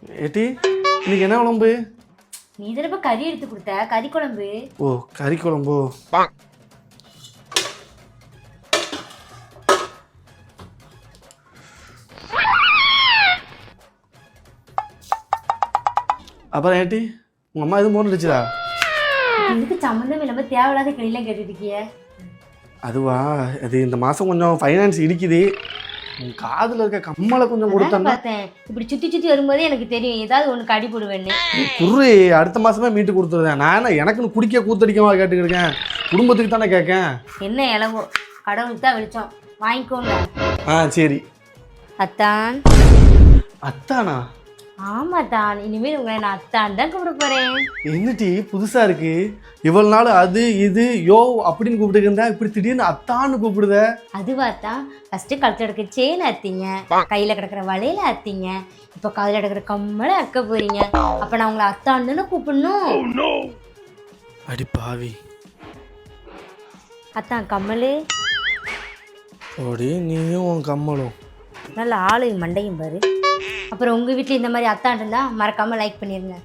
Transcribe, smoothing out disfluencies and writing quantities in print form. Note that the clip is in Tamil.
ஏட்டி இன்னைக்கு என்ன குழம்பு? நீ தடவை கறி எடுத்து கொடுத்த கறி குழம்பு. ஓ கறி குழம்பு. அப்புறம் ஏட்டி உங்க அம்மா எதுவும் போன் அடிச்சதா? இதுக்கு சம்மந்தம் இல்லாம தேவையில்லாத கேள்விலாம் கேட்டுட்டு இருக்கிய. அதுவா, அது இந்த மாசம் கொஞ்சம் ஃபைனான்ஸ் இடிக்குது. உன் காதுல இருக்க கம்மலை கொஞ்சம் கொடுத்தேன். பார்த்தேன் இப்படி சுத்தி சுத்தி வரும்போதே எனக்கு தெரியும் ஏதாவது ஒன்று கடி போடுவேன்னு. குர்ரி அடுத்த மாசமே மீட்டு கொடுத்துருந்தேன். நான் என்ன எனக்குன்னு குடிக்க கூத்தடிக்கமா கேட்டுக்கிருக்கேன், குடும்பத்துக்கு தானே கேட்கேன். என்ன இளவோ கடவுளுக்கு தான் வெளிச்சம், வாங்கிக்கோங்க. சரி. அத்தான். அத்தானா? ஆமா தான், இனிமேல் உங்களை நான் அத்தான் தான் கூப்பிட போறேன். என்னட்டி புதுசா இருக்கு, இவ்வளவு நாள் அது இது யோ அப்படின்னு கூப்பிட்டு இருந்தா இப்படி திடீர்னு அத்தான்னு கூப்பிடுத. அதுவா தான், ஃபர்ஸ்ட் கழுத்துல எடுக்கிற செயின் அத்திங்க, கையில கிடக்குற வளையல அத்திங்க, இப்ப காதுல எடுக்கிற கம்மலை அக்க போறீங்க. அப்ப நான் உங்களை அத்தான் தானே கூப்பிடணும். அடி பாவி. அத்தான் கம்மலு. ஓடி நீயும் உன் கம்மலும் நல்ல ஆளையும் மண்டையும் பாரு. அப்புறம் உங்கள் வீட்டில் இந்த மாதிரி அத்தான் இருந்தால் மறக்காமல் லைக் பண்ணிடுங்க.